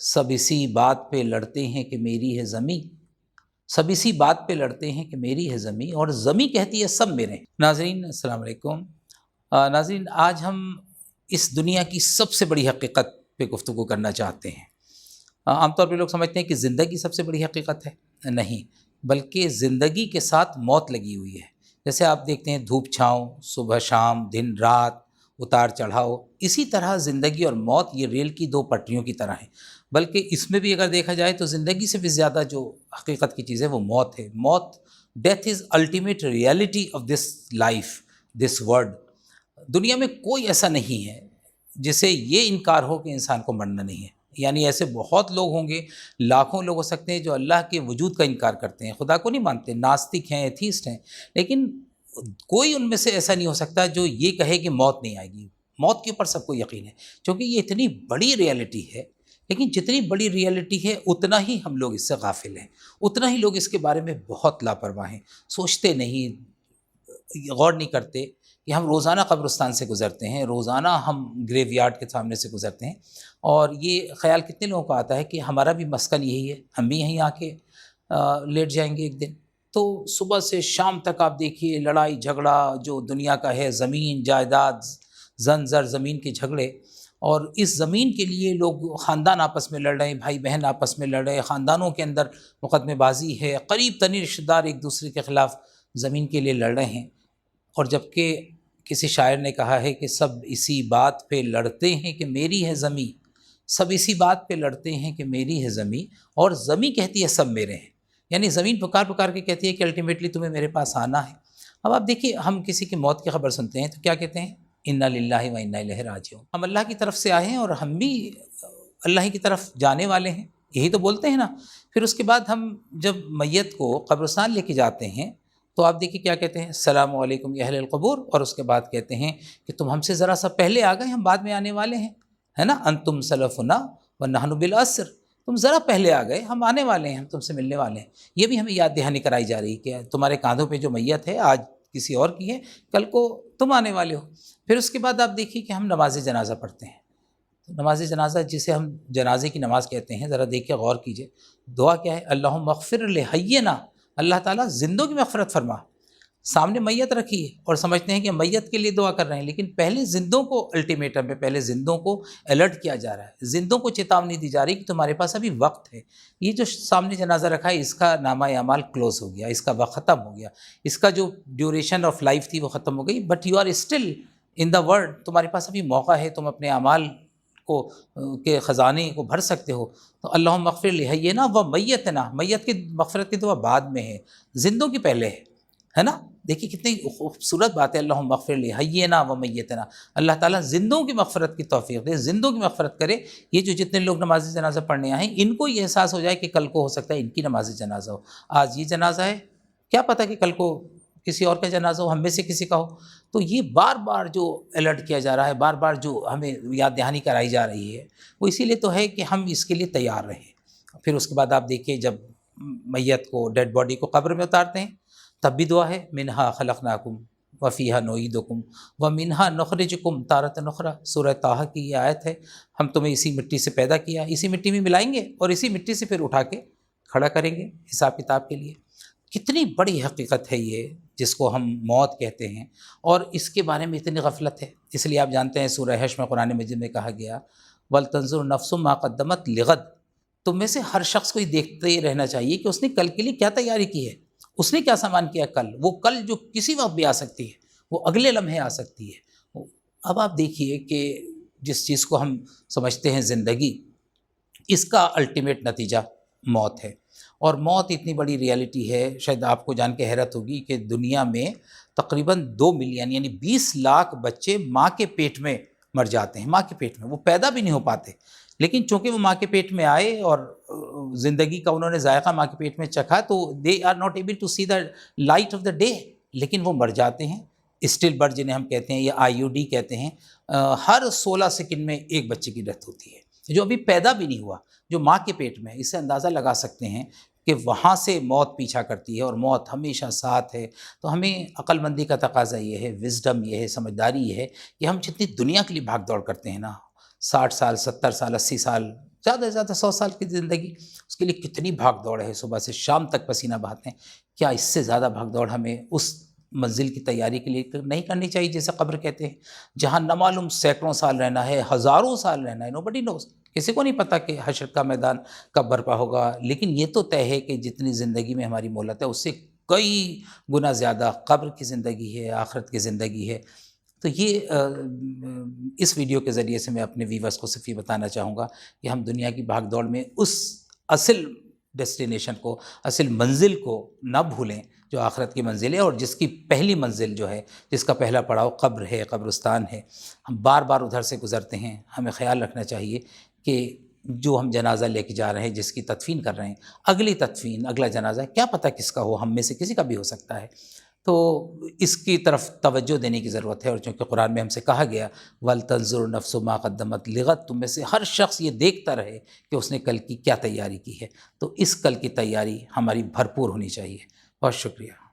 سب اسی بات پہ لڑتے ہیں کہ میری ہے زمیں، سب اسی بات پہ لڑتے ہیں کہ میری ہے زمیں، اور زمیں کہتی ہے سب میرے ہیں۔ ناظرین السلام علیکم۔ ناظرین، آج ہم اس دنیا کی سب سے بڑی حقیقت پہ گفتگو کرنا چاہتے ہیں۔ عام طور پہ لوگ سمجھتے ہیں کہ زندگی سب سے بڑی حقیقت ہے، نہیں، بلکہ زندگی کے ساتھ موت لگی ہوئی ہے۔ جیسے آپ دیکھتے ہیں دھوپ چھاؤں، صبح شام، دن رات، اتار چڑھاؤ، اسی طرح زندگی اور موت یہ ریل کی دو پٹریوں کی طرح ہیں۔ بلکہ اس میں بھی اگر دیکھا جائے تو زندگی سے بھی زیادہ جو حقیقت کی چیز ہے وہ موت ہے۔ موت، death is ultimate reality of this life, this world. دنیا میں کوئی ایسا نہیں ہے جسے یہ انکار ہو کہ انسان کو مرنا نہیں ہے۔ یعنی ایسے بہت لوگ ہوں گے، لاکھوں لوگ ہو سکتے ہیں جو اللہ کے وجود کا انکار کرتے ہیں، خدا کو نہیں مانتے، ناستک ہیں، ایتھیسٹ ہیں، لیکن کوئی ان میں سے ایسا نہیں ہو سکتا جو یہ کہے کہ موت نہیں آئے گی۔ موت کے اوپر سب کو یقین ہے، چونکہ یہ اتنی بڑی ریئلٹی ہے۔ لیکن جتنی بڑی ریئلٹی ہے اتنا ہی ہم لوگ اس سے غافل ہیں، اتنا ہی لوگ اس کے بارے میں بہت لاپرواہ ہیں، سوچتے نہیں، غور نہیں کرتے کہ ہم روزانہ قبرستان سے گزرتے ہیں، روزانہ ہم گریو یارڈ کے سامنے سے گزرتے ہیں، اور یہ خیال کتنے لوگوں کو آتا ہے کہ ہمارا بھی مسکن یہی ہے، ہم بھی یہیں آ کے لیٹ جائیں گے ایک دن۔ تو صبح سے شام تک آپ دیکھیے لڑائی جھگڑا جو دنیا کا ہے، زمین جائیداد، زن زر زمین کے جھگڑے، اور اس زمین کے لیے لوگ خاندان آپس میں لڑ رہے ہیں، بھائی بہن آپس میں لڑ رہے ہیں، خاندانوں کے اندر مقدمے بازی ہے، قریب ترین رشتہ دار ایک دوسرے کے خلاف زمین کے لیے لڑ رہے ہیں۔ اور جبکہ کسی شاعر نے کہا ہے کہ سب اسی بات پہ لڑتے ہیں کہ میری ہے زمیں، سب اسی بات پہ لڑتے ہیں کہ میری ہے زمیں، اور زمیں کہتی ہے سب میرے ہیں۔ یعنی زمین پکار پکار کے کہتی ہے کہ الٹیمیٹلی تمہیں میرے پاس آنا ہے۔ اب آپ دیکھیے، ہم کسی کی موت کی خبر سنتے ہیں تو کیا کہتے ہیں؟ انا للہ و انا الیہ راجعون۔ ہم اللہ کی طرف سے آئے ہیں اور ہم بھی اللہ کی طرف جانے والے ہیں، یہی تو بولتے ہیں نا۔ پھر اس کے بعد ہم جب میت کو قبرستان لے کے جاتے ہیں تو آپ دیکھیے کیا کہتے ہیں؟ السلام علیکم یا اہل القبور، اور اس کے بعد کہتے ہیں کہ تم ہم سے ذرا سا پہلے آ گئے، ہم بعد میں آنے والے ہیں، ہے نا، انتم سلفنا ونحن بالعصر، تم ذرا پہلے آ گئے، ہم آنے والے ہیں، ہم تم سے ملنے والے ہیں۔ یہ بھی ہمیں یاد دہانی کرائی جا رہی ہے کہ تمہارے کاندھوں پہ جو میت ہے آج کسی اور کی ہے، کل کو تم آنے والے ہو۔ پھر اس کے بعد آپ دیکھیے کہ ہم نماز جنازہ پڑھتے ہیں۔ نماز جنازہ جسے ہم جنازے کی نماز کہتے ہیں، ذرا دیکھ کے غور کیجئے، دعا کیا ہے؟ اللہم اغفر لحینا، اللہ تعالیٰ زندوں کی مغفرت فرما۔ سامنے میت رکھی ہے اور سمجھتے ہیں کہ میت کے لیے دعا کر رہے ہیں، لیکن پہلے زندوں کو الٹیمیٹم پہ، پہلے زندوں کو الرٹ کیا جا رہا ہے، زندوں کو چیتاونی دی جا رہی کہ تمہارے پاس ابھی وقت ہے۔ یہ جو سامنے جنازہ رکھا ہے اس کا نامہ اعمال کلوز ہو گیا، اس کا وقت ختم ہو گیا، اس کا جو ڈیوریشن آف لائف تھی وہ ختم ہو گئی، but you are still in the world, تمہارے پاس ابھی موقع ہے، تم اپنے اعمال کو کے خزانے کو بھر سکتے ہو۔ تو اللہم اغفر لحینا و میتنا، میت کی مغفرت کی دعا بعد میں ہے، زندوں کی پہلے ہے نا۔ دیکھیے کتنی خوبصورت بات ہے، اللہم اغفر لحینا و میتنا، اللہ تعالیٰ زندوں کی مغفرت کی توفیق دے، زندوں کی مغفرت کرے۔ یہ جو جتنے لوگ نماز جنازہ پڑھنے آئے ہیں ان کو یہ احساس ہو جائے کہ کل کو ہو سکتا ہے ان کی نماز جنازہ ہو، آج یہ جنازہ ہے، کیا پتہ کہ کل کو کسی اور کا جنازہ ہو، ہم میں سے کسی کا ہو۔ تو یہ بار بار جو الرٹ کیا جا رہا ہے، بار بار جو ہمیں یاد دہانی کرائی جا رہی ہے، وہ اسی لیے تو ہے کہ ہم اس کے لیے تیار رہیں۔ پھر اس کے بعد آپ دیکھیے جب میت کو، ڈیڈ باڈی کو قبر میں اتارتے ہیں تب بھی دعا ہے، منہا خلقناکم وفیہا نعیدکم ومنہا نخرجکم تارۃ اخری، سورہ طٰہٰ کی یہ آیت ہے، ہم تمہیں اسی مٹی سے پیدا کیا، اسی مٹی میں ملائیں گے اور اسی مٹی سے پھر اٹھا کے کھڑا کریں گے حساب کتاب کے لیے۔ کتنی بڑی حقیقت ہے یہ جس کو ہم موت کہتے ہیں، اور اس کے بارے میں اتنی غفلت ہے۔ اس لیے آپ جانتے ہیں سورہ حشر میں قرآن مجید میں کہا گیا وَلْتَنظُرْ نَفْسٌ مَا قَدَّمَتْ لِغَدٍ، تم میں سے ہر شخص کو یہ دیکھتے ہی رہنا چاہیے کہ اس نے کل کے لیے کیا تیاری کی ہے، اس نے کیا سامان کیا کل، وہ کل جو کسی وقت بھی آ سکتی ہے، وہ اگلے لمحے آ سکتی ہے۔ اب آپ دیکھیے کہ جس چیز کو ہم سمجھتے ہیں زندگی، اس کا الٹیمیٹ نتیجہ موت ہے، اور موت اتنی بڑی ریالٹی ہے، شاید آپ کو جان کے حیرت ہوگی کہ دنیا میں تقریباً 2 ملین یعنی 20 لاکھ بچے ماں کے پیٹ میں مر جاتے ہیں، ماں کے پیٹ میں، وہ پیدا بھی نہیں ہو پاتے، لیکن چونکہ وہ ماں کے پیٹ میں آئے اور زندگی کا انہوں نے ذائقہ ماں کے پیٹ میں چکھا تو they are not able to see the light of the day, لیکن وہ مر جاتے ہیں۔ اسٹل برتھ جنہیں ہم کہتے ہیں یا IUD کہتے ہیں، ہر 16 سیکنڈ میں ایک بچے کی ڈیتھ ہوتی ہے جو ابھی پیدا بھی نہیں ہوا، جو ماں کے پیٹ میں ہے۔ اس سے اندازہ لگا سکتے ہیں کہ وہاں سے موت پیچھا کرتی ہے اور موت ہمیشہ ساتھ ہے۔ تو ہمیں عقل مندی کا تقاضا یہ ہے، وزڈم یہ ہے، سمجھداری یہ ہے کہ ہم جتنی دنیا کے لیے بھاگ دوڑ کرتے ہیں نا، 60 سال 70 سال 80 سال زیادہ سے زیادہ 100 سال کی زندگی، اس کے لیے کتنی بھاگ دوڑ ہے، صبح سے شام تک پسینہ بہاتے ہیں. کیا اس سے زیادہ بھاگ دوڑ ہمیں اس منزل کی تیاری کے لیے نہیں کرنی چاہیے جسے قبر کہتے ہیں، جہاں نہ معلوم سینکڑوں سال رہنا ہے، ہزاروں سال رہنا ہے. نوبڈی نوز، کسی کو نہیں پتا کہ حشر کا میدان کب برپا ہوگا. لیکن یہ تو طے ہے کہ جتنی زندگی میں ہماری مہلت ہے اس سے کئی گنا زیادہ قبر کی زندگی ہے، آخرت کی زندگی ہے. تو یہ اس ویڈیو کے ذریعے سے میں اپنے ویورز کو صرف یہ بتانا چاہوں گا کہ ہم دنیا کی بھاگ دوڑ میں اس اصل ڈیسٹینیشن کو، اصل منزل کو نہ بھولیں جو آخرت کی منزل ہے، اور جس کی پہلی منزل جو ہے، جس کا پہلا پڑاؤ قبر ہے، قبرستان ہے. ہم بار بار ادھر سے گزرتے ہیں. ہمیں خیال رکھنا چاہیے کہ جو ہم جنازہ لے کے جا رہے ہیں، جس کی تدفین کر رہے ہیں، اگلی تدفین، اگلا جنازہ کیا پتہ کس کا ہو، ہم میں سے کسی کا بھی ہو سکتا ہے. تو اس کی طرف توجہ دینے کی ضرورت ہے. اور چونکہ قرآن میں ہم سے کہا گیا وَلْتَنظُرْ نَفْسُ مَا قَدَّمَتْ لِغَدٍ، تم میں سے ہر شخص یہ دیکھتا رہے کہ اس نے کل کی کیا تیاری کی ہے. تو اس کل کی تیاری ہماری بھرپور ہونی چاہیے. بہت شکریہ.